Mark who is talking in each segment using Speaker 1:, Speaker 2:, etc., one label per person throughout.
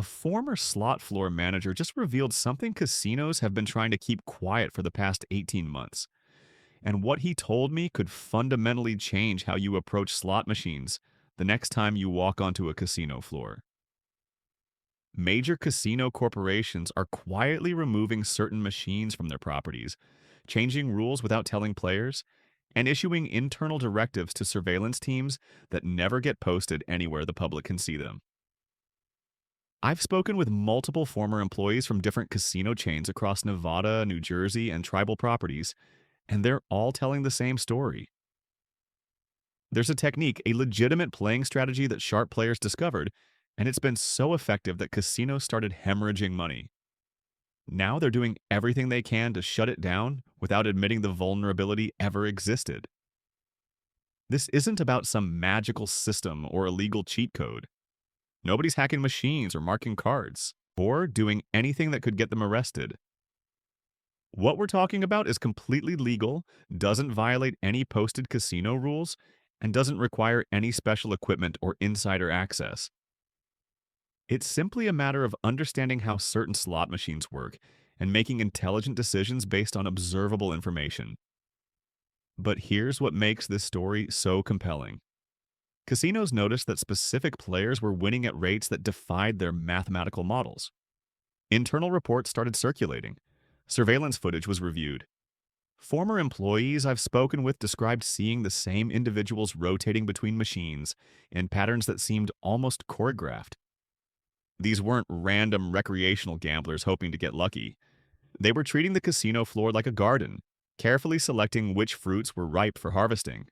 Speaker 1: A former slot floor manager just revealed something casinos have been trying to keep quiet for the past 18 months. And what he told me could fundamentally change how you approach slot machines the next time you walk onto a casino floor. Major casino corporations are quietly removing certain machines from their properties, changing rules without telling players, and issuing internal directives to surveillance teams that never get posted anywhere the public can see them. I've spoken with multiple former employees from different casino chains across Nevada, New Jersey, and tribal properties, and they're all telling the same story. There's a technique, a legitimate playing strategy that sharp players discovered, and it's been so effective that casinos started hemorrhaging money. Now they're doing everything they can to shut it down without admitting the vulnerability ever existed. This isn't about some magical system or illegal cheat code. Nobody's hacking machines or marking cards, or doing anything that could get them arrested. What we're talking about is completely legal, doesn't violate any posted casino rules, and doesn't require any special equipment or insider access. It's simply a matter of understanding how certain slot machines work and making intelligent decisions based on observable information. But here's what makes this story so compelling. Casinos noticed that specific players were winning at rates that defied their mathematical models. Internal reports started circulating. Surveillance footage was reviewed. Former employees I've spoken with described seeing the same individuals rotating between machines in patterns that seemed almost choreographed. These weren't random recreational gamblers hoping to get lucky. They were treating the casino floor like a garden, carefully selecting which fruits were ripe for harvesting.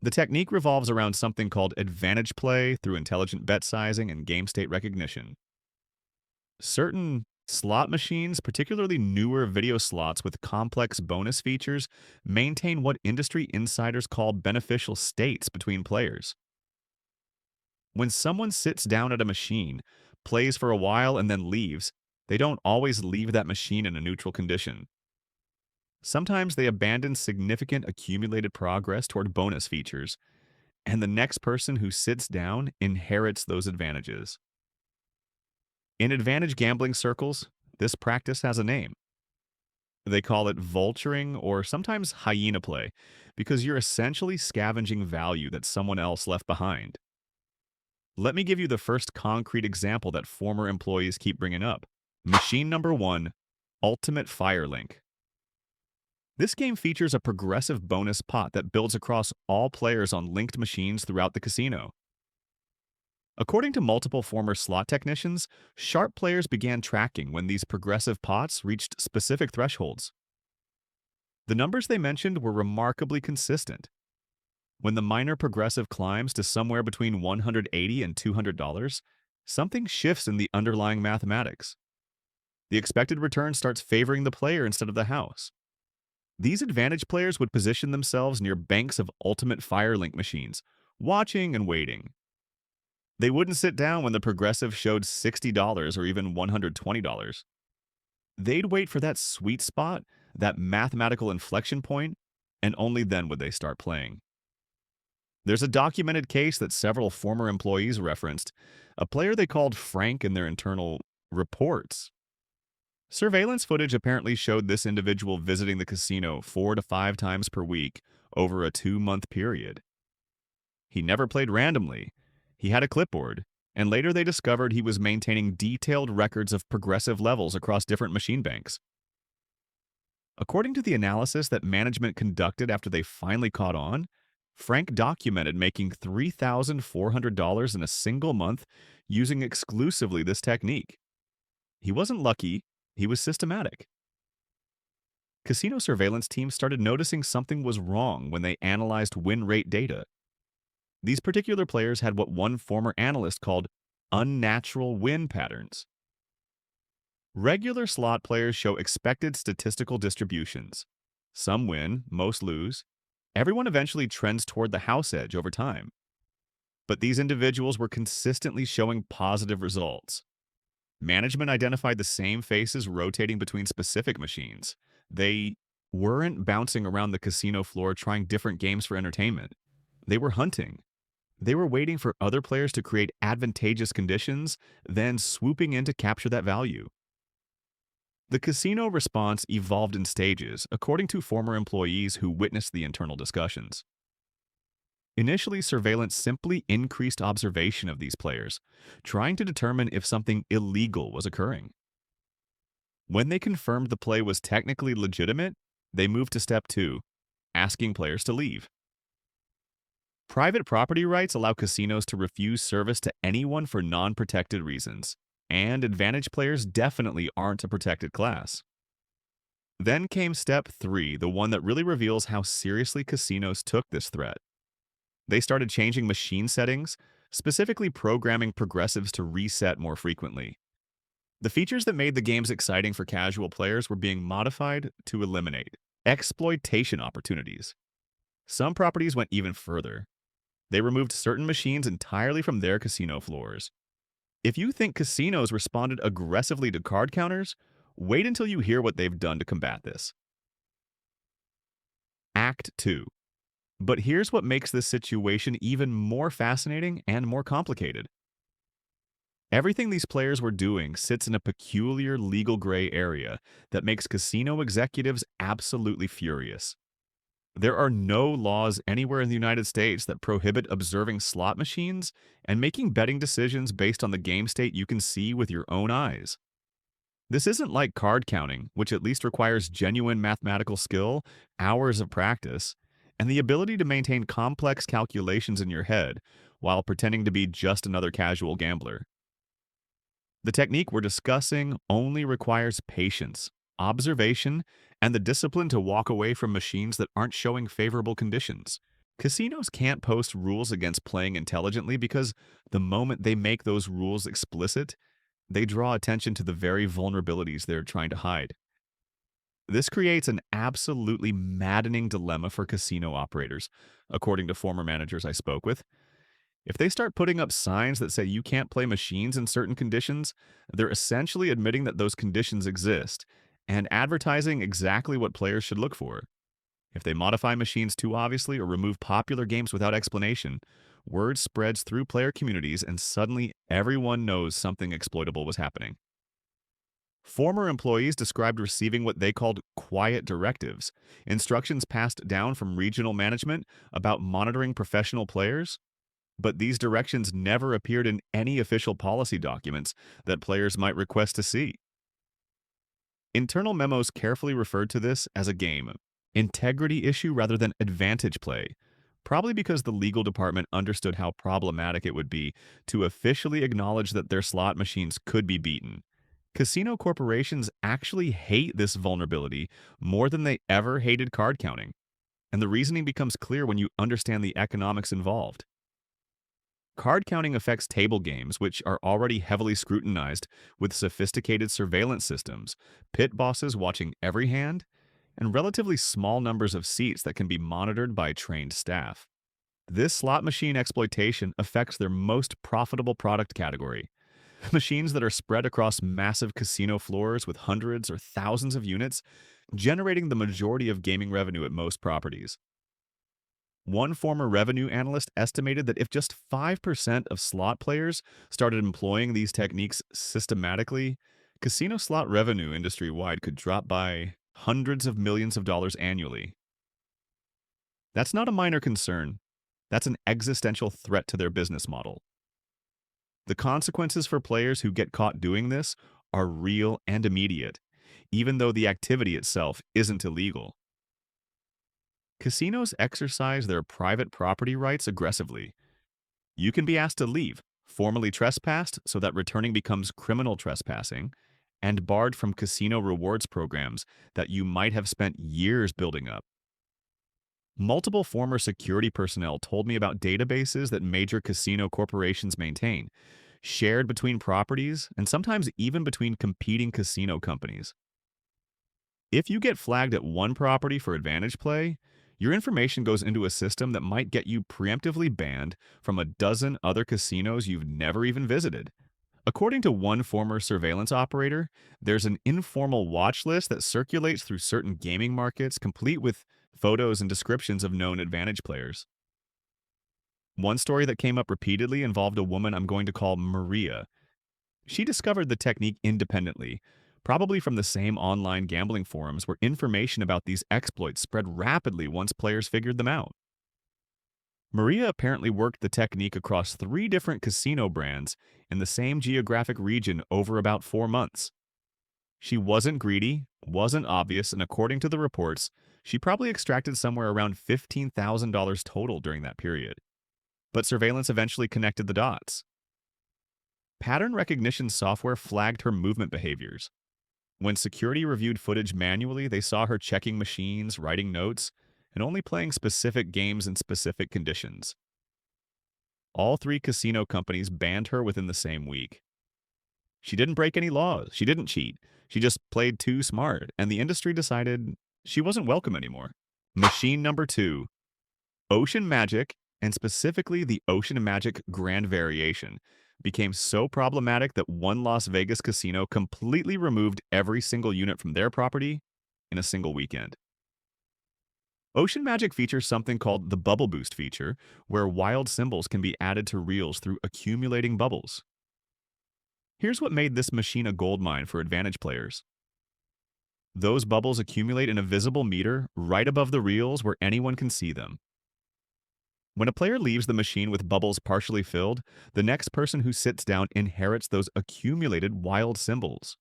Speaker 1: The technique revolves around something called advantage play through intelligent bet sizing and game state recognition. Certain slot machines, particularly newer video slots with complex bonus features, maintain what industry insiders call beneficial states between players. When someone sits down at a machine, plays for a while, and then leaves, they don't always leave that machine in a neutral condition. Sometimes they abandon significant accumulated progress toward bonus features, and the next person who sits down inherits those advantages. In advantage gambling circles, this practice has a name. They call it vulturing or sometimes hyena play because you're essentially scavenging value that someone else left behind. Let me give you the first concrete example that former employees keep bringing up. Machine number 1, Ultimate Firelink. This game features a progressive bonus pot that builds across all players on linked machines throughout the casino. According to multiple former slot technicians, sharp players began tracking when these progressive pots reached specific thresholds. The numbers they mentioned were remarkably consistent. When the minor progressive climbs to somewhere between $180 and $200, something shifts in the underlying mathematics. The expected return starts favoring the player instead of the house. These advantage players would position themselves near banks of ultimate Firelink machines, watching and waiting. They wouldn't sit down when the progressive showed $60 or even $120. They'd wait for that sweet spot, that mathematical inflection point, and only then would they start playing. There's a documented case that several former employees referenced, a player they called Frank in their internal reports. Surveillance footage apparently showed this individual visiting the casino 4 to 5 times per week over a 2-month period. He never played randomly. He had a clipboard, and later they discovered he was maintaining detailed records of progressive levels across different machine banks. According to the analysis that management conducted after they finally caught on, Frank documented making $3,400 in a single month using exclusively this technique. He wasn't lucky, he was systematic. Casino surveillance teams started noticing something was wrong when they analyzed win rate data. These particular players had what one former analyst called unnatural win patterns. Regular slot players show expected statistical distributions. Some win, most lose. Everyone eventually trends toward the house edge over time. But these individuals were consistently showing positive results. Management identified the same faces rotating between specific machines. They weren't bouncing around the casino floor trying different games for entertainment. They were hunting. They were waiting for other players to create advantageous conditions, then swooping in to capture that value. The casino response evolved in stages, according to former employees who witnessed the internal discussions. Initially, surveillance simply increased observation of these players, trying to determine if something illegal was occurring. When they confirmed the play was technically legitimate, they moved to step two, asking players to leave. Private property rights allow casinos to refuse service to anyone for non protected reasons, and advantage players definitely aren't a protected class. Then came step three, the one that really reveals how seriously casinos took this threat. They started changing machine settings, specifically programming progressives to reset more frequently. The features that made the games exciting for casual players were being modified to eliminate exploitation opportunities. Some properties went even further. They removed certain machines entirely from their casino floors. If you think casinos responded aggressively to card counters, wait until you hear what they've done to combat this. Act 2. But here's what makes this situation even more fascinating and more complicated. Everything these players were doing sits in a peculiar legal gray area that makes casino executives absolutely furious. There are no laws anywhere in the United States that prohibit observing slot machines and making betting decisions based on the game state you can see with your own eyes. This isn't like card counting, which at least requires genuine mathematical skill, hours of practice, and the ability to maintain complex calculations in your head while pretending to be just another casual gambler. The technique we're discussing only requires patience, observation, and the discipline to walk away from machines that aren't showing favorable conditions. Casinos can't post rules against playing intelligently because the moment they make those rules explicit, they draw attention to the very vulnerabilities they're trying to hide. This creates an absolutely maddening dilemma for casino operators, according to former managers I spoke with. If they start putting up signs that say you can't play machines in certain conditions, they're essentially admitting that those conditions exist and advertising exactly what players should look for. If they modify machines too obviously or remove popular games without explanation, word spreads through player communities and suddenly everyone knows something exploitable was happening. Former employees described receiving what they called quiet directives, instructions passed down from regional management about monitoring professional players, but these directions never appeared in any official policy documents that players might request to see. Internal memos carefully referred to this as a game integrity issue rather than advantage play, probably because the legal department understood how problematic it would be to officially acknowledge that their slot machines could be beaten. Casino corporations actually hate this vulnerability more than they ever hated card counting, and the reasoning becomes clear when you understand the economics involved. Card counting affects table games, which are already heavily scrutinized with sophisticated surveillance systems, pit bosses watching every hand, and relatively small numbers of seats that can be monitored by trained staff. This slot machine exploitation affects their most profitable product category. Machines that are spread across massive casino floors with hundreds or thousands of units, generating the majority of gaming revenue at most properties. One former revenue analyst estimated that if just 5% of slot players started employing these techniques systematically, casino slot revenue industry-wide could drop by hundreds of millions of dollars annually. That's not a minor concern. That's an existential threat to their business model. The consequences for players who get caught doing this are real and immediate, even though the activity itself isn't illegal. Casinos exercise their private property rights aggressively. You can be asked to leave, formally trespassed so that returning becomes criminal trespassing, and barred from casino rewards programs that you might have spent years building up. Multiple former security personnel told me about databases that major casino corporations maintain, shared between properties and sometimes even between competing casino companies. If you get flagged at one property for advantage play, your information goes into a system that might get you preemptively banned from a dozen other casinos you've never even visited. According to one former surveillance operator, there's an informal watch list that circulates through certain gaming markets, complete with photos and descriptions of known advantage players. One story that came up repeatedly involved a woman I'm going to call Maria. She discovered the technique independently, probably from the same online gambling forums where information about these exploits spread rapidly once players figured them out. Maria apparently worked the technique across 3 different casino brands in the same geographic region over about 4 months. She wasn't greedy, wasn't obvious, and according to the reports, she probably extracted somewhere around $15,000 total during that period. But surveillance eventually connected the dots. Pattern recognition software flagged her movement behaviors. When security reviewed footage manually, they saw her checking machines, writing notes, and only playing specific games in specific conditions. All 3 casino companies banned her within the same week. She didn't break any laws. She didn't cheat. She just played too smart, and the industry decided she wasn't welcome anymore. Machine number 2, Ocean Magic, and specifically the Ocean Magic Grand Variation, became so problematic that one Las Vegas casino completely removed every single unit from their property in a single weekend. Ocean Magic features something called the Bubble Boost feature, where wild symbols can be added to reels through accumulating bubbles. Here's what made this machine a goldmine for advantage players. Those bubbles accumulate in a visible meter right above the reels where anyone can see them. When a player leaves the machine with bubbles partially filled, the next person who sits down inherits those accumulated wild symbols.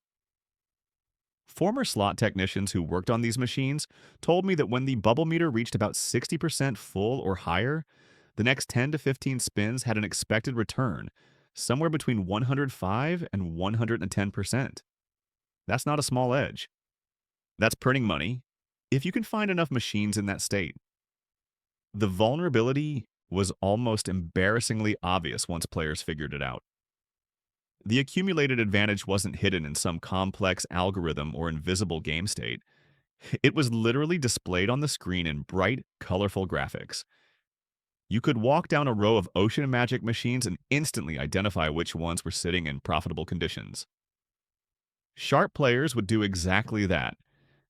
Speaker 1: Former slot technicians who worked on these machines told me that when the bubble meter reached about 60% full or higher, the next 10 to 15 spins had an expected return, somewhere between 105 and 110%. That's not a small edge. That's printing money, if you can find enough machines in that state. The vulnerability was almost embarrassingly obvious once players figured it out. The accumulated advantage wasn't hidden in some complex algorithm or invisible game state. It was literally displayed on the screen in bright, colorful graphics. You could walk down a row of Ocean Magic machines and instantly identify which ones were sitting in profitable conditions. Sharp players would do exactly that,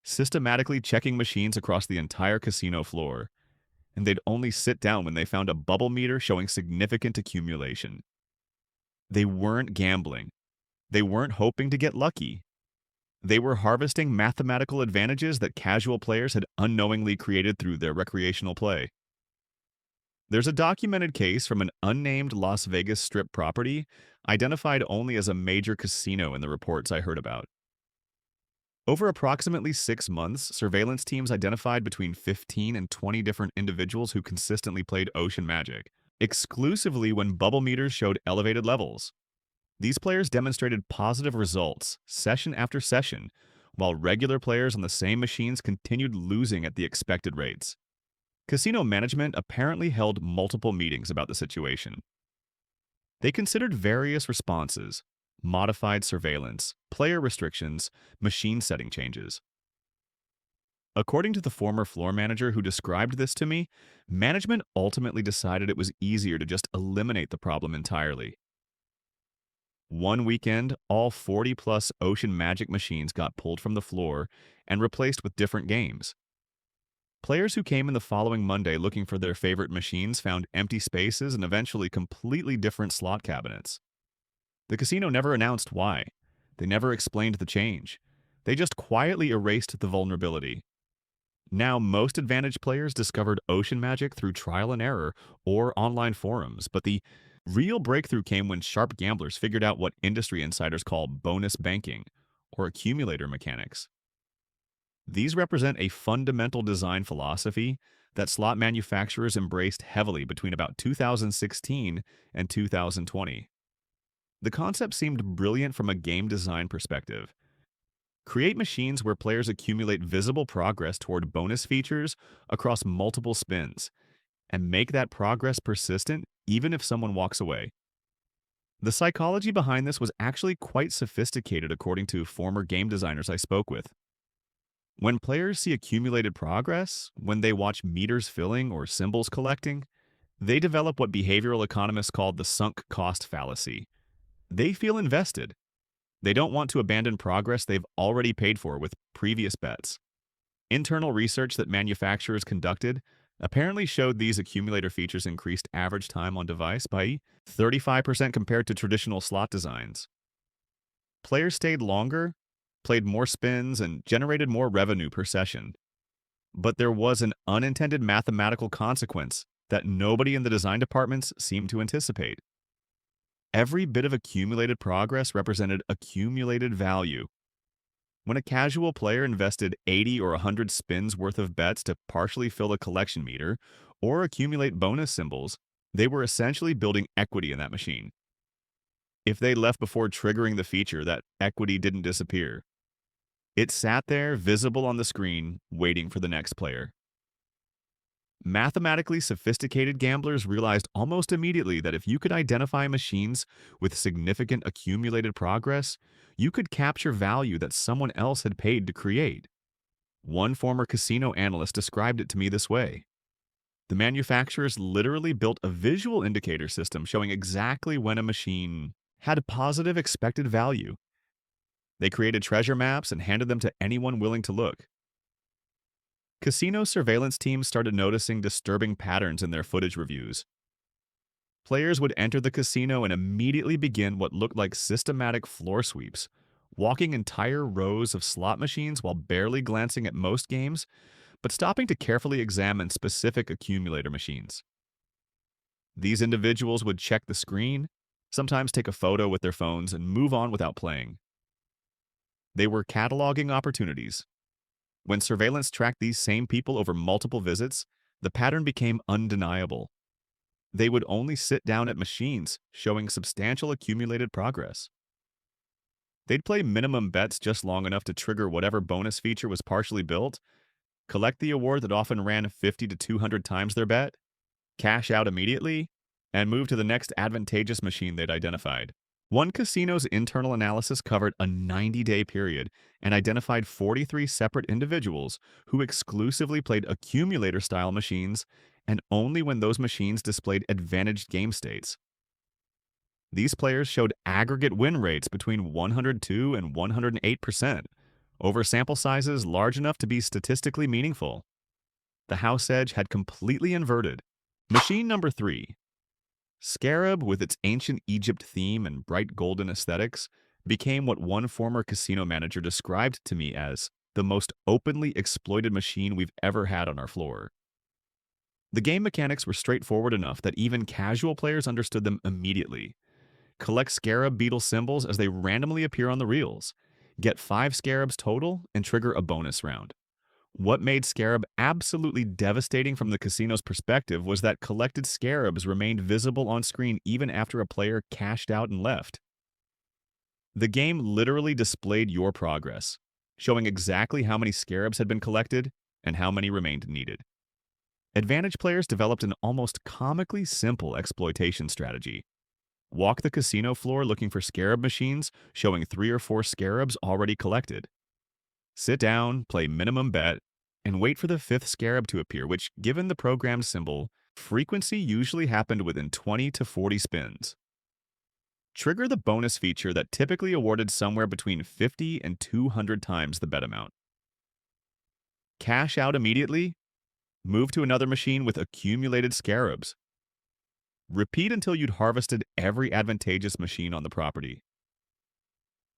Speaker 1: systematically checking machines across the entire casino floor, and they'd only sit down when they found a bubble meter showing significant accumulation. They weren't gambling. They weren't hoping to get lucky. They were harvesting mathematical advantages that casual players had unknowingly created through their recreational play. There's a documented case from an unnamed Las Vegas Strip property, identified only as a major casino in the reports I heard about. Over approximately 6 months, surveillance teams identified between 15 and 20 different individuals who consistently played Ocean Magic, exclusively when bubble meters showed elevated levels. These players demonstrated positive results, session after session, while regular players on the same machines continued losing at the expected rates. Casino management apparently held multiple meetings about the situation. They considered various responses: modified surveillance, player restrictions, machine setting changes. According to the former floor manager who described this to me, management ultimately decided it was easier to just eliminate the problem entirely. One weekend, all 40-plus Ocean Magic machines got pulled from the floor and replaced with different games. Players who came in the following Monday looking for their favorite machines found empty spaces and eventually completely different slot cabinets. The casino never announced why. They never explained the change. They just quietly erased the vulnerability. Now, most advantage players discovered Ocean Magic through trial and error or online forums, but the real breakthrough came when sharp gamblers figured out what industry insiders call bonus banking, or accumulator mechanics. These represent a fundamental design philosophy that slot manufacturers embraced heavily between about 2016 and 2020. The concept seemed brilliant from a game design perspective. Create machines where players accumulate visible progress toward bonus features across multiple spins, and make that progress persistent even if someone walks away. The psychology behind this was actually quite sophisticated, according to former game designers I spoke with. When players see accumulated progress, when they watch meters filling or symbols collecting, they develop what behavioral economists call the sunk cost fallacy. They feel invested. They don't want to abandon progress they've already paid for with previous bets. Internal research that manufacturers conducted apparently showed these accumulator features increased average time on device by 35% compared to traditional slot designs. Players stayed longer, played more spins, and generated more revenue per session. But there was an unintended mathematical consequence that nobody in the design departments seemed to anticipate. Every bit of accumulated progress represented accumulated value. When a casual player invested 80 or 100 spins worth of bets to partially fill a collection meter or accumulate bonus symbols, they were essentially building equity in that machine. If they left before triggering the feature, that equity didn't disappear. It sat there, visible on the screen, waiting for the next player. Mathematically sophisticated gamblers realized almost immediately that if you could identify machines with significant accumulated progress, you could capture value that someone else had paid to create. One former casino analyst described it to me this way. The manufacturers literally built a visual indicator system showing exactly when a machine had a positive expected value. They created treasure maps and handed them to anyone willing to look. Casino surveillance teams started noticing disturbing patterns in their footage reviews. Players would enter the casino and immediately begin what looked like systematic floor sweeps, walking entire rows of slot machines while barely glancing at most games, but stopping to carefully examine specific accumulator machines. These individuals would check the screen, sometimes take a photo with their phones, and move on without playing. They were cataloging opportunities. When surveillance tracked these same people over multiple visits, the pattern became undeniable. They would only sit down at machines, showing substantial accumulated progress. They'd play minimum bets just long enough to trigger whatever bonus feature was partially built, collect the award that often ran 50 to 200 times their bet, cash out immediately, and move to the next advantageous machine they'd identified. One casino's internal analysis covered a 90-day period and identified 43 separate individuals who exclusively played accumulator-style machines and only when those machines displayed advantaged game states. These players showed aggregate win rates between 102 and 108%, over sample sizes large enough to be statistically meaningful. The house edge had completely inverted. Machine number 3, Scarab, with its ancient Egypt theme and bright golden aesthetics, became what one former casino manager described to me as the most openly exploited machine we've ever had on our floor. The game mechanics were straightforward enough that even casual players understood them immediately. Collect Scarab beetle symbols as they randomly appear on the reels. Get 5 Scarabs total and trigger a bonus round. What made Scarab absolutely devastating from the casino's perspective was that collected Scarabs remained visible on screen even after a player cashed out and left. The game literally displayed your progress, showing exactly how many Scarabs had been collected and how many remained needed. Advantage players developed an almost comically simple exploitation strategy. Walk the casino floor looking for Scarab machines, showing 3 or 4 Scarabs already collected. Sit down, play minimum bet, and wait for the 5th Scarab to appear, which, given the programmed symbol, frequency usually happened within 20 to 40 spins. Trigger the bonus feature that typically awarded somewhere between 50 and 200 times the bet amount. Cash out immediately. Move to another machine with accumulated Scarabs. Repeat until you'd harvested every advantageous machine on the property.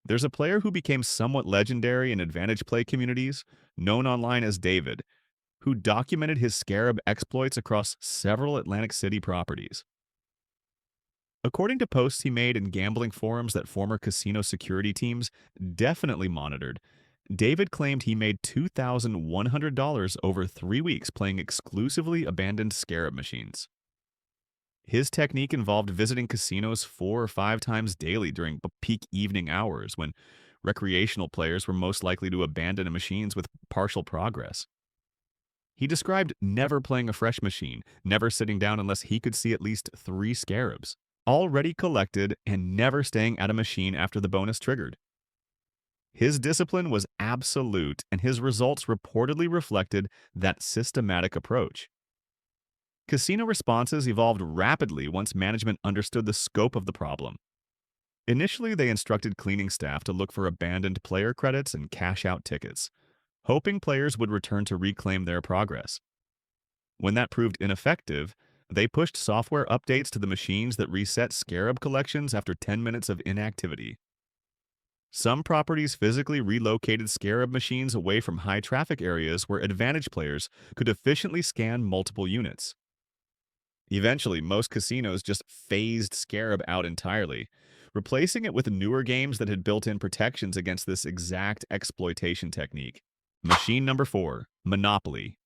Speaker 1: There's a player who became somewhat legendary in Advantage Play communities, known online as David, who documented his Scarab exploits across several Atlantic City properties. According to posts he made in gambling forums that former casino security teams definitely monitored, David claimed he made $2,100 over 3 weeks playing exclusively abandoned Scarab machines. His technique involved visiting casinos 4 or 5 times daily during peak evening hours when recreational players were most likely to abandon machines with partial progress. He described never playing a fresh machine, never sitting down unless he could see at least 3 Scarabs, already collected, and never staying at a machine after the bonus triggered. His discipline was absolute, and his results reportedly reflected that systematic approach. Casino responses evolved rapidly once management understood the scope of the problem. Initially, they instructed cleaning staff to look for abandoned player credits and cash-out tickets, hoping players would return to reclaim their progress. When that proved ineffective, they pushed software updates to the machines that reset scarab collections after 10 minutes of inactivity. Some properties physically relocated scarab machines away from high traffic areas where advantage players could efficiently scan multiple units. Eventually, most casinos just phased scarab out entirely, replacing it with newer games that had built in protections against this exact exploitation technique. Machine number 4, Monopoly.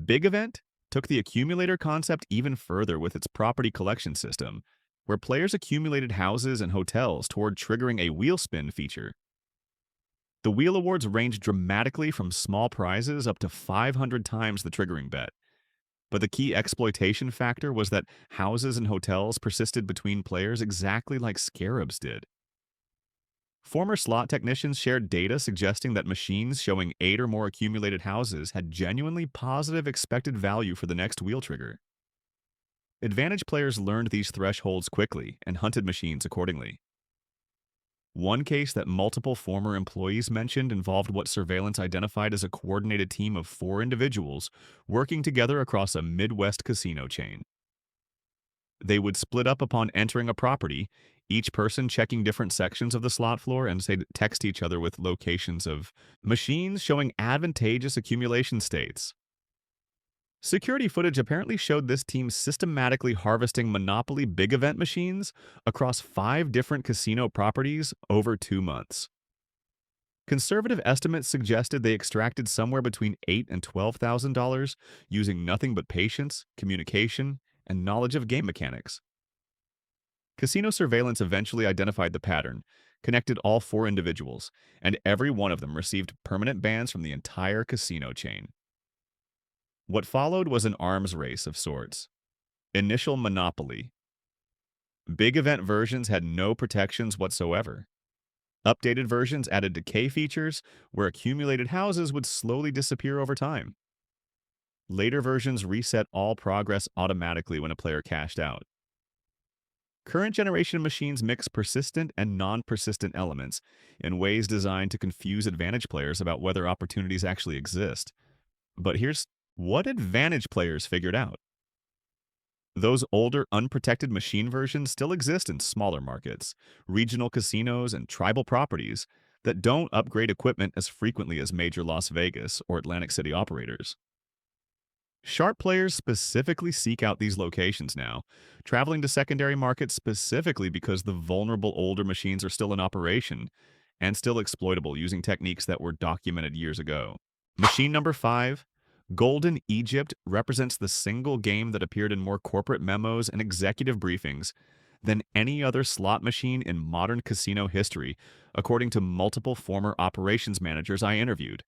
Speaker 1: Big Event took the accumulator concept even further with its property collection system, where players accumulated houses and hotels toward triggering a wheel spin feature. The wheel awards ranged dramatically from small prizes up to 500 times the triggering bet. But the key exploitation factor was that houses and hotels persisted between players exactly like scarabs did. Former slot technicians shared data suggesting that machines showing 8 or more accumulated houses had genuinely positive expected value for the next wheel trigger. Advantage players learned these thresholds quickly and hunted machines accordingly. One case that multiple former employees mentioned involved what surveillance identified as a coordinated team of 4 individuals working together across a Midwest casino chain. They would split up upon entering a property, each person checking different sections of the slot floor and say text each other with locations of machines showing advantageous accumulation states. Security footage apparently showed this team systematically harvesting Monopoly big event machines across 5 different casino properties over 2 months. Conservative estimates suggested they extracted somewhere between $8,000 and $12,000 using nothing but patience, communication, and knowledge of game mechanics. Casino surveillance eventually identified the pattern, connected all 4 individuals, and every one of them received permanent bans from the entire casino chain. What followed was an arms race of sorts. Initial Monopoly. Big event versions had no protections whatsoever. Updated versions added decay features where accumulated houses would slowly disappear over time. Later versions reset all progress automatically when a player cashed out. Current generation machines mix persistent and non-persistent elements in ways designed to confuse advantage players about whether opportunities actually exist. But here's what advantage players figured out. Those older, unprotected machine versions still exist in smaller markets, regional casinos, and tribal properties that don't upgrade equipment as frequently as major Las Vegas or Atlantic City operators. Sharp players specifically seek out these locations now, traveling to secondary markets specifically because the vulnerable older machines are still in operation and still exploitable using techniques that were documented years ago. Machine number 5, Golden Egypt, represents the single game that appeared in more corporate memos and executive briefings than any other slot machine in modern casino history, according to multiple former operations managers I interviewed.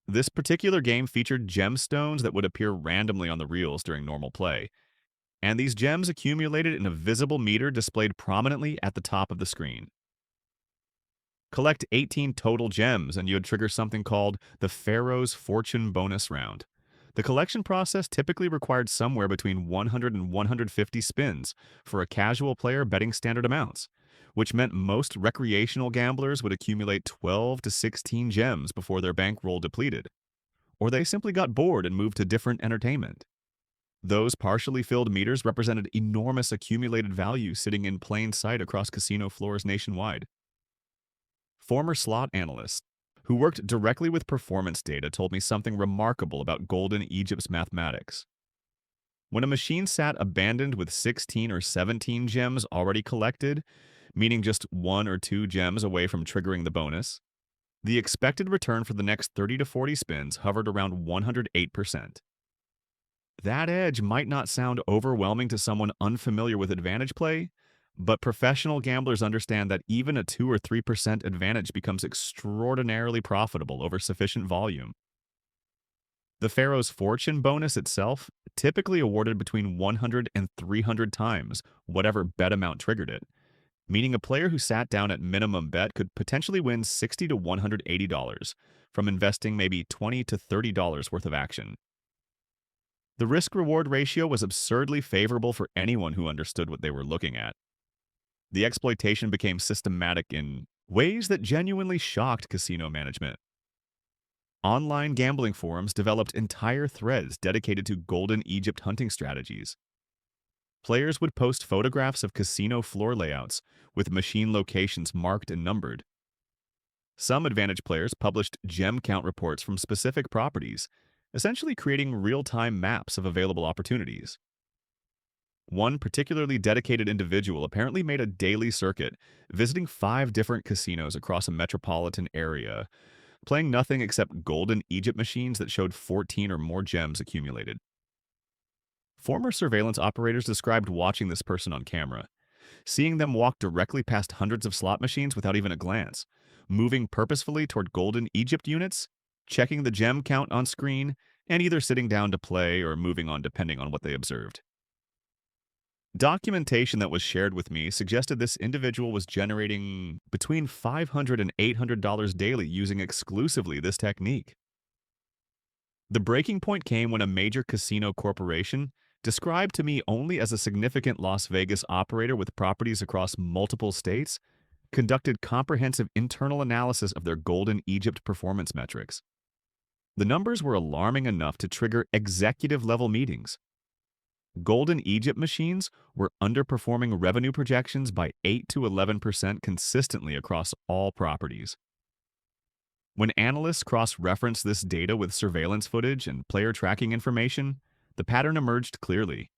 Speaker 1: This particular game featured gemstones that would appear randomly on the reels during normal play, and these gems accumulated in a visible meter displayed prominently at the top of the screen. Collect 18 total gems and you would trigger something called the Pharaoh's Fortune bonus round. The collection process typically required somewhere between 100 and 150 spins for a casual player betting standard amounts, which meant most recreational gamblers would accumulate 12 to 16 gems before their bankroll depleted, or they simply got bored and moved to different entertainment. Those partially filled meters represented enormous accumulated value sitting in plain sight across casino floors nationwide. Former slot analysts who worked directly with performance data told me something remarkable about Golden Egypt's mathematics. When a machine sat abandoned with 16 or 17 gems already collected, meaning just 1 or 2 gems away from triggering the bonus, the expected return for the next 30 to 40 spins hovered around 108%. That edge might not sound overwhelming to someone unfamiliar with advantage play, but professional gamblers understand that even a 2 or 3% advantage becomes extraordinarily profitable over sufficient volume. The Pharaoh's Fortune bonus itself typically awarded between 100 and 300 times whatever bet amount triggered it, meaning a player who sat down at minimum bet could potentially win $60 to $180 from investing maybe $20 to $30 worth of action. The risk-reward ratio was absurdly favorable for anyone who understood what they were looking at. The exploitation became systematic in ways that genuinely shocked casino management. Online gambling forums developed entire threads dedicated to Golden Egypt hunting strategies. Players would post photographs of casino floor layouts with machine locations marked and numbered. Some Advantage players published gem count reports from specific properties, essentially creating real-time maps of available opportunities. One particularly dedicated individual apparently made a daily circuit, visiting 5 different casinos across a metropolitan area, playing nothing except Golden Egypt machines that showed 14 or more gems accumulated. Former surveillance operators described watching this person on camera, seeing them walk directly past hundreds of slot machines without even a glance, moving purposefully toward Golden Egypt units, checking the gem count on screen, and either sitting down to play or moving on depending on what they observed. Documentation that was shared with me suggested this individual was generating between $500 and $800 daily using exclusively this technique. The breaking point came when a major casino corporation, described to me only as a significant Las Vegas operator with properties across multiple states, conducted comprehensive internal analysis of their Golden Egypt performance metrics. The numbers were alarming enough to trigger executive-level meetings. Golden Egypt machines were underperforming revenue projections by 8 to 11% consistently across all properties. When analysts cross-referenced this data with surveillance footage and player tracking information, the pattern emerged clearly.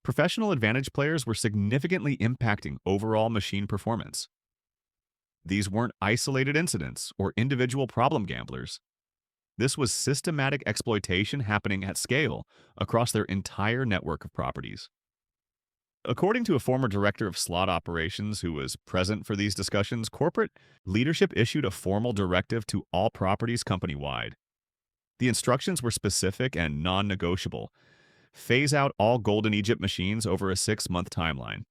Speaker 1: Professional Advantage players were significantly impacting overall machine performance. These weren't isolated incidents or individual problem gamblers. This was systematic exploitation happening at scale across their entire network of properties. According to a former director of slot operations who was present for these discussions, corporate leadership issued a formal directive to all properties company-wide. The instructions were specific and non-negotiable. Phase out all Golden Egypt machines over a 6-month timeline.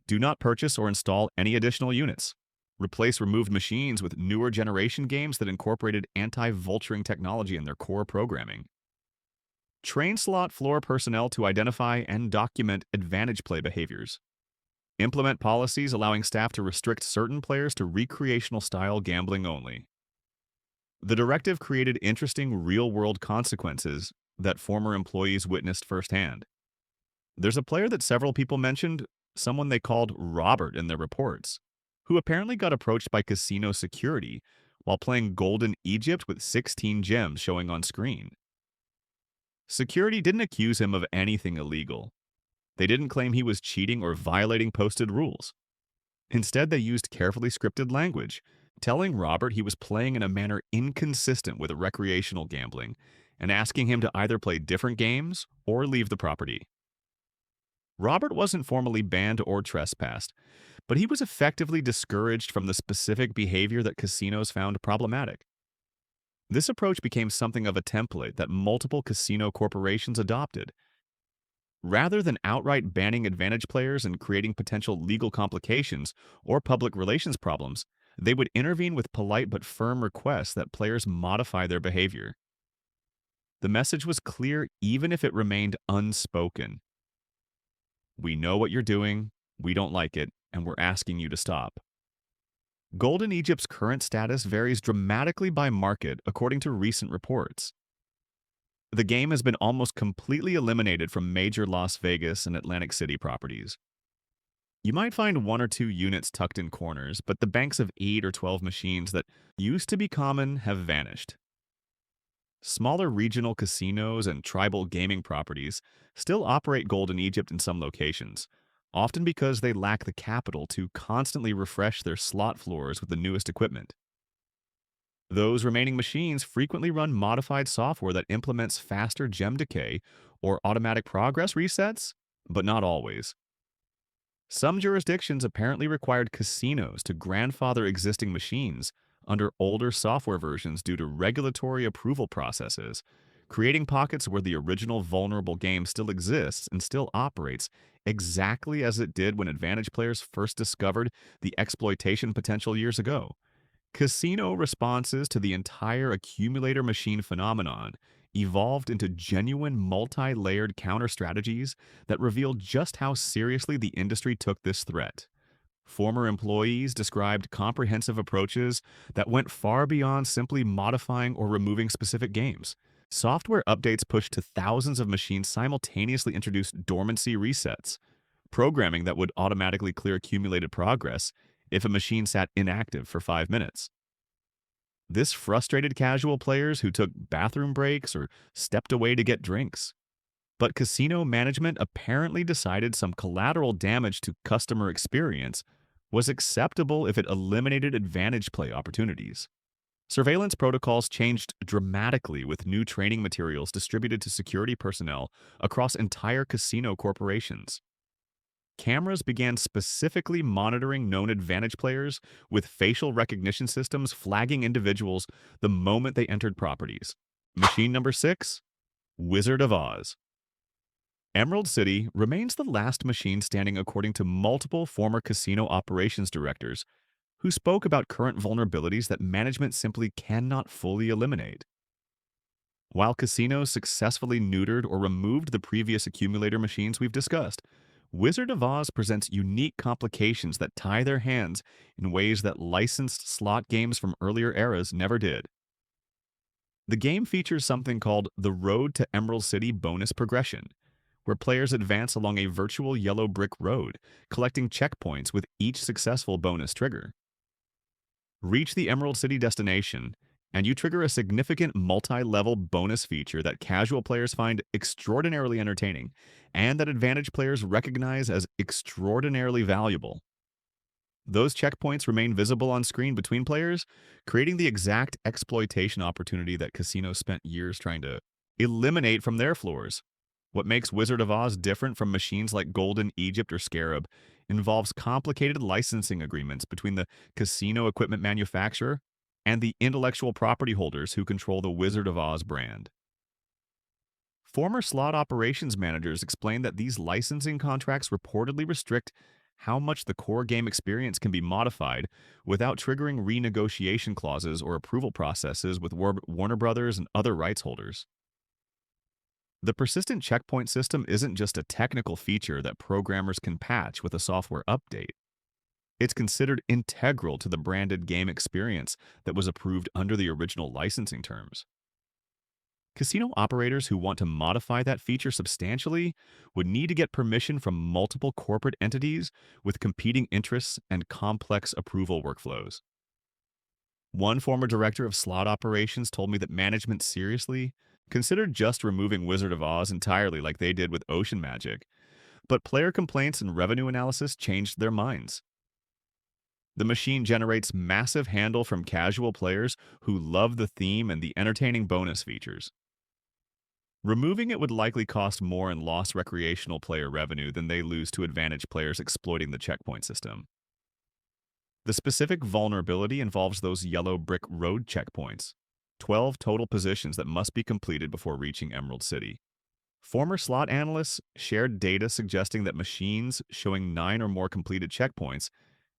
Speaker 1: Do not purchase or install any additional units. Replace removed machines with newer generation games that incorporated anti-vulturing technology in their core programming. Train slot floor personnel to identify and document Advantage play behaviors. Implement policies allowing staff to restrict certain players to recreational-style gambling only. The directive created interesting real-world consequences that former employees witnessed firsthand. There's a player that several people mentioned, someone they called Robert in their reports, who apparently got approached by casino security while playing Golden Egypt with 16 gems showing on screen. Security didn't accuse him of anything illegal. They didn't claim he was cheating or violating posted rules. Instead, they used carefully scripted language, telling Robert he was playing in a manner inconsistent with recreational gambling and asking him to either play different games or leave the property. Robert wasn't formally banned or trespassed, but he was effectively discouraged from the specific behavior that casinos found problematic. This approach became something of a template that multiple casino corporations adopted. Rather than outright banning Advantage players and creating potential legal complications or public relations problems, they would intervene with polite but firm requests that players modify their behavior. The message was clear even if it remained unspoken. We know what you're doing, we don't like it, and we're asking you to stop. Golden Egypt's current status varies dramatically by market according to recent reports. The game has been almost completely eliminated from major Las Vegas and Atlantic City properties. You might find 1 or 2 units tucked in corners, but the banks of 8 or 12 machines that used to be common have vanished. Smaller regional casinos and tribal gaming properties still operate Golden Egypt in some locations, often because they lack the capital to constantly refresh their slot floors with the newest equipment. Those remaining machines frequently run modified software that implements faster gem decay or automatic progress resets, but not always. Some jurisdictions apparently required casinos to grandfather existing machines under older software versions due to regulatory approval processes, creating pockets where the original vulnerable game still exists and still operates exactly as it did when Advantage players first discovered the exploitation potential years ago. Casino responses to the entire accumulator machine phenomenon evolved into genuine multi-layered counter strategies that revealed just how seriously the industry took this threat. Former employees described comprehensive approaches that went far beyond simply modifying or removing specific games. Software updates pushed to thousands of machines simultaneously introduced dormancy resets, programming that would automatically clear accumulated progress if a machine sat inactive for 5 minutes. This frustrated casual players who took bathroom breaks or stepped away to get drinks. But casino management apparently decided some collateral damage to customer experience was acceptable if it eliminated advantage play opportunities. Surveillance protocols changed dramatically with new training materials distributed to security personnel across entire casino corporations. Cameras began specifically monitoring known advantage players with facial recognition systems flagging individuals the moment they entered properties. Machine number 6, Wizard of Oz. Emerald City remains the last machine standing according to multiple former casino operations directors who spoke about current vulnerabilities that management simply cannot fully eliminate. While casinos successfully neutered or removed the previous accumulator machines we've discussed, Wizard of Oz presents unique complications that tie their hands in ways that licensed slot games from earlier eras never did. The game features something called the Road to Emerald City bonus progression, where players advance along a virtual yellow brick road, collecting checkpoints with each successful bonus trigger. Reach the Emerald City destination, and you trigger a significant multi-level bonus feature that casual players find extraordinarily entertaining, and that advantage players recognize as extraordinarily valuable. Those checkpoints remain visible on screen between players, creating the exact exploitation opportunity that casinos spent years trying to eliminate from their floors. What makes Wizard of Oz different from machines like Golden Egypt or Scarab involves complicated licensing agreements between the casino equipment manufacturer and the intellectual property holders who control the Wizard of Oz brand. Former slot operations managers explained that these licensing contracts reportedly restrict how much the core game experience can be modified without triggering renegotiation clauses or approval processes with Warner Brothers and other rights holders. The persistent checkpoint system isn't just a technical feature that programmers can patch with a software update. It's considered integral to the branded game experience that was approved under the original licensing terms. Casino operators who want to modify that feature substantially would need to get permission from multiple corporate entities with competing interests and complex approval workflows. One former director of slot operations told me that management seriously considered just removing Wizard of Oz entirely like they did with Ocean Magic, but player complaints and revenue analysis changed their minds. The machine generates massive handle from casual players who love the theme and the entertaining bonus features. Removing it would likely cost more in lost recreational player revenue than they lose to advantage players exploiting the checkpoint system. The specific vulnerability involves those yellow brick road checkpoints, 12 total positions that must be completed before reaching Emerald City. Former slot analysts shared data suggesting that machines showing 9 or more completed checkpoints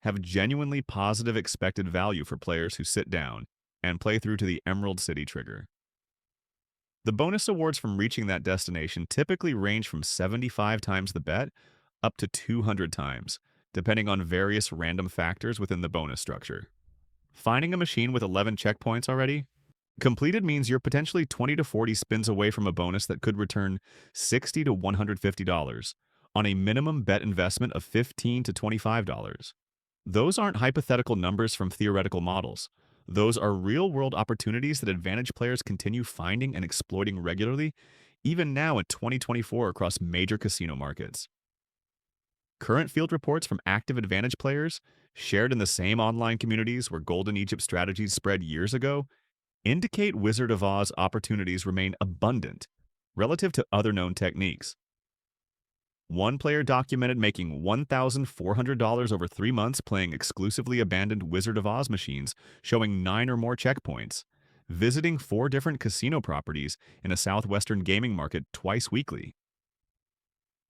Speaker 1: have genuinely positive expected value for players who sit down and play through to the Emerald City trigger. The bonus awards from reaching that destination typically range from 75 times the bet up to 200 times, depending on various random factors within the bonus structure. Finding a machine with 11 checkpoints already completed means you're potentially 20 to 40 spins away from a bonus that could return $60 to $150 on a minimum bet investment of $15 to $25. Those aren't hypothetical numbers from theoretical models. Those are real-world opportunities that advantage players continue finding and exploiting regularly, even now in 2024 across major casino markets. Current field reports from active advantage players, shared in the same online communities where Golden Egypt strategies spread years ago, indicate Wizard of Oz opportunities remain abundant relative to other known techniques. One player documented making $1,400 over 3 months playing exclusively abandoned Wizard of Oz machines, showing 9 or more checkpoints, visiting 4 different casino properties in a southwestern gaming market twice weekly.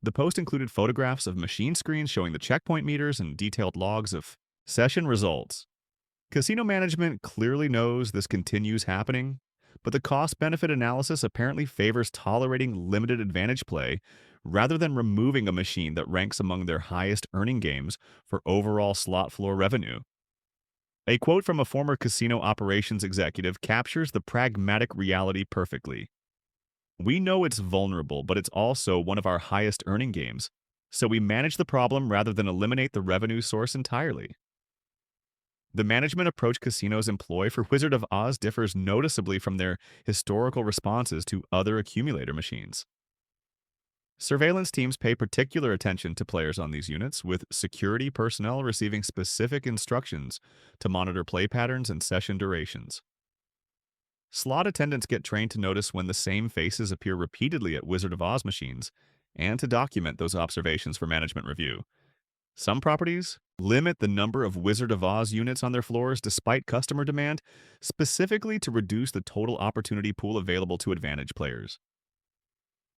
Speaker 1: The post included photographs of machine screens showing the checkpoint meters and detailed logs of session results. Casino management clearly knows this continues happening, but the cost-benefit analysis apparently favors tolerating limited advantage play rather than removing a machine that ranks among their highest earning games for overall slot floor revenue. A quote from a former casino operations executive captures the pragmatic reality perfectly. "We know it's vulnerable, but it's also one of our highest earning games. So we manage the problem rather than eliminate the revenue source entirely." The management approach casinos employ for Wizard of Oz differs noticeably from their historical responses to other accumulator machines. Surveillance teams pay particular attention to players on these units, with security personnel receiving specific instructions to monitor play patterns and session durations. Slot attendants get trained to notice when the same faces appear repeatedly at Wizard of Oz machines and to document those observations for management review. Some properties limit the number of Wizard of Oz units on their floors despite customer demand, specifically to reduce the total opportunity pool available to advantage players.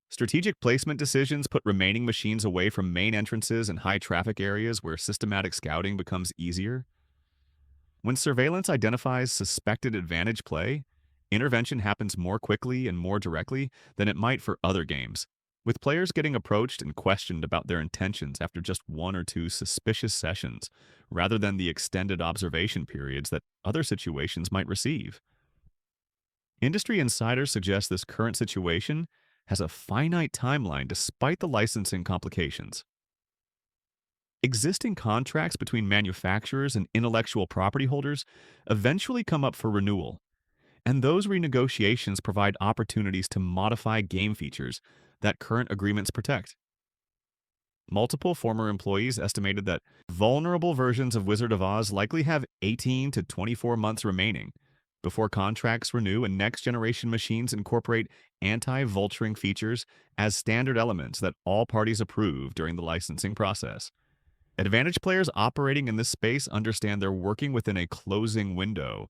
Speaker 1: Strategic placement decisions put remaining machines away from main entrances and high traffic areas where systematic scouting becomes easier. When surveillance identifies suspected advantage play, intervention happens more quickly and more directly than it might for other games, with players getting approached and questioned about their intentions after just one or two suspicious sessions, rather than the extended observation periods that other situations might receive. Industry insiders suggest this current situation has a finite timeline despite the licensing complications. Existing contracts between manufacturers and intellectual property holders eventually come up for renewal, and those renegotiations provide opportunities to modify game features that current agreements protect. Multiple former employees estimated that vulnerable versions of Wizard of Oz likely have 18 to 24 months remaining before contracts renew and next generation machines incorporate anti-vulturing features as standard elements that all parties approve during the licensing process. Advantage players operating in this space understand they're working within a closing window,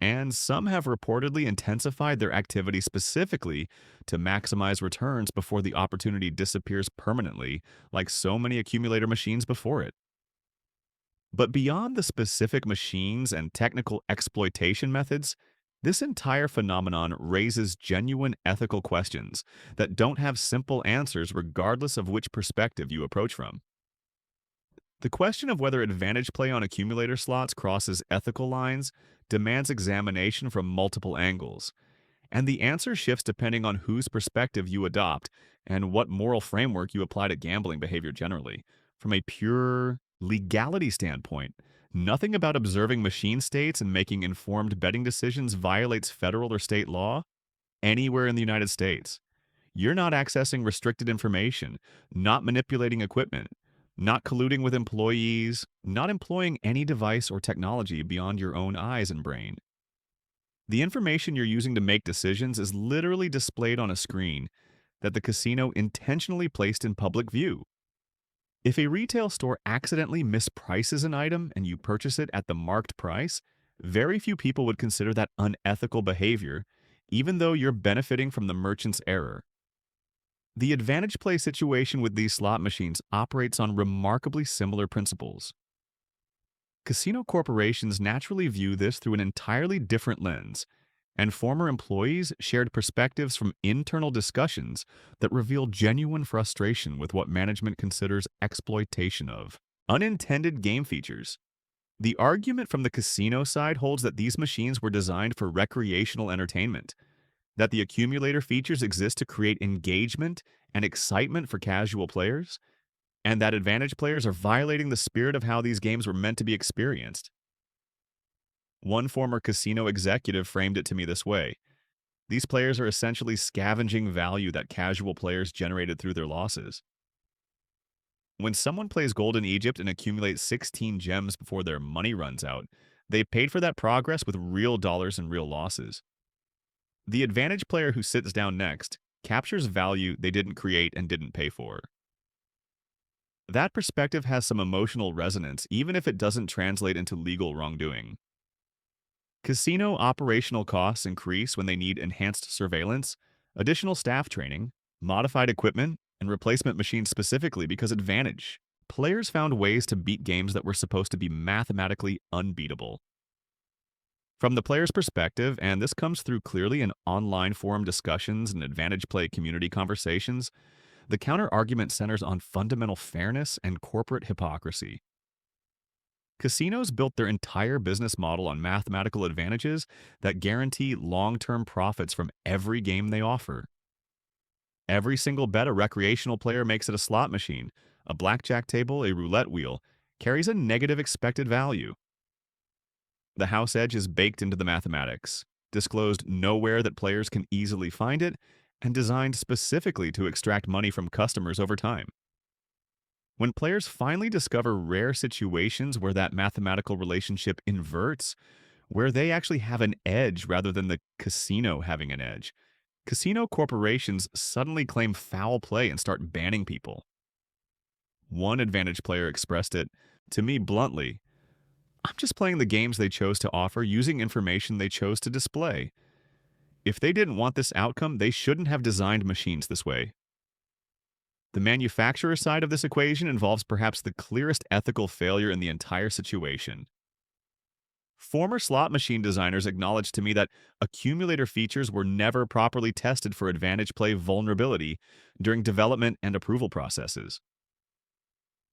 Speaker 1: and some have reportedly intensified their activity specifically to maximize returns before the opportunity disappears permanently, like so many accumulator machines before it. But beyond the specific machines and technical exploitation methods, this entire phenomenon raises genuine ethical questions that don't have simple answers regardless of which perspective you approach from. The question of whether advantage play on accumulator slots crosses ethical lines demands examination from multiple angles, and the answer shifts depending on whose perspective you adopt and what moral framework you apply to gambling behavior generally. From a pure legality standpoint, nothing about observing machine states and making informed betting decisions violates federal or state law anywhere in the United States. You're not accessing restricted information, not manipulating equipment, not colluding with employees, not employing any device or technology beyond your own eyes and brain. The information you're using to make decisions is literally displayed on a screen that the casino intentionally placed in public view. If a retail store accidentally misprices an item and you purchase it at the marked price, very few people would consider that unethical behavior, even though you're benefiting from the merchant's error. The advantage play situation with these slot machines operates on remarkably similar principles. Casino corporations naturally view this through an entirely different lens, and former employees shared perspectives from internal discussions that reveal genuine frustration with what management considers exploitation of unintended game features. The argument from the casino side holds that these machines were designed for recreational entertainment, that the accumulator features exist to create engagement and excitement for casual players, and that advantage players are violating the spirit of how these games were meant to be experienced. One former casino executive framed it to me this way: these players are essentially scavenging value that casual players generated through their losses. When someone plays Golden Egypt and accumulates 16 gems before their money runs out, they paid for that progress with real dollars and real losses. The advantage player who sits down next captures value they didn't create and didn't pay for. That perspective has some emotional resonance, even if it doesn't translate into legal wrongdoing. Casino operational costs increase when they need enhanced surveillance, additional staff training, modified equipment, and replacement machines specifically because advantage players found ways to beat games that were supposed to be mathematically unbeatable. From the player's perspective, and this comes through clearly in online forum discussions and advantage play community conversations, The counter argument centers on fundamental fairness and corporate hypocrisy. Casinos built their entire business model on mathematical advantages that guarantee long term profits from every game they offer. Every single bet a recreational player makes at a slot machine, a blackjack table, a roulette wheel, carries a negative expected value. The house edge is baked into the mathematics, disclosed nowhere that players can easily find it, and designed specifically to extract money from customers over time. When players finally discover rare situations where that mathematical relationship inverts, where they actually have an edge rather than the casino having an edge, casino corporations suddenly claim foul play and start banning people. One advantage player expressed it to me bluntly: I'm just playing the games they chose to offer using information they chose to display. If they didn't want this outcome, they shouldn't have designed machines this way. The manufacturer side of this equation involves perhaps the clearest ethical failure in the entire situation. Former slot machine designers acknowledged to me that accumulator features were never properly tested for advantage play vulnerability during development and approval processes.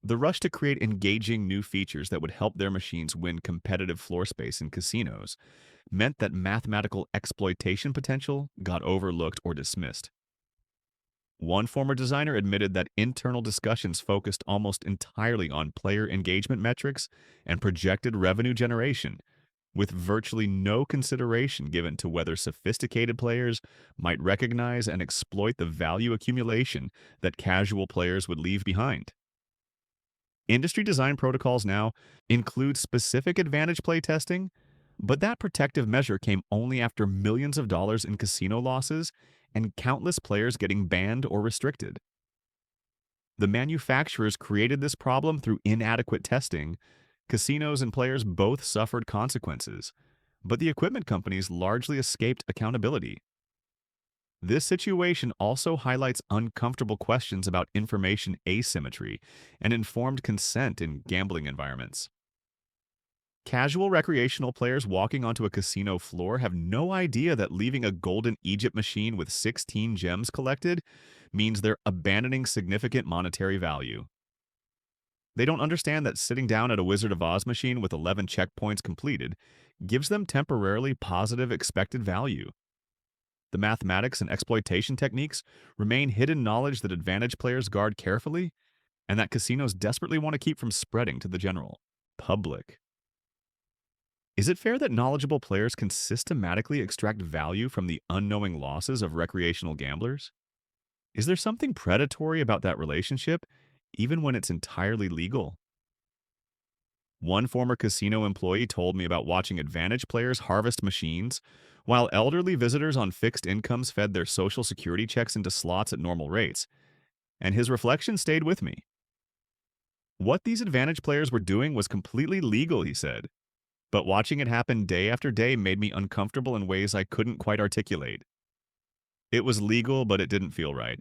Speaker 1: The rush to create engaging new features that would help their machines win competitive floor space in casinos meant that mathematical exploitation potential got overlooked or dismissed. One former designer admitted that internal discussions focused almost entirely on player engagement metrics and projected revenue generation, with virtually no consideration given to whether sophisticated players might recognize and exploit the value accumulation that casual players would leave behind. Industry design protocols now include specific advantage play testing, but that protective measure came only after millions of dollars in casino losses and countless players getting banned or restricted. The manufacturers created this problem through inadequate testing. Casinos and players both suffered consequences, but the equipment companies largely escaped accountability. This situation also highlights uncomfortable questions about information asymmetry and informed consent in gambling environments. Casual recreational players walking onto a casino floor have no idea that leaving a golden Egypt machine with 16 gems collected means they're abandoning significant monetary value. They don't understand that sitting down at a Wizard of Oz machine with 11 checkpoints completed gives them temporarily positive expected value. The mathematics and exploitation techniques remain hidden knowledge that advantage players guard carefully and that casinos desperately want to keep from spreading to the general public. Is it fair that knowledgeable players can systematically extract value from the unknowing losses of recreational gamblers? Is there something predatory about that relationship, even when it's entirely legal? One former casino employee told me about watching advantage players harvest machines, while elderly visitors on fixed incomes fed their social security checks into slots at normal rates, and his reflection stayed with me. What these advantage players were doing was completely legal, he said, but watching it happen day after day made me uncomfortable in ways I couldn't quite articulate. It was legal, but it didn't feel right.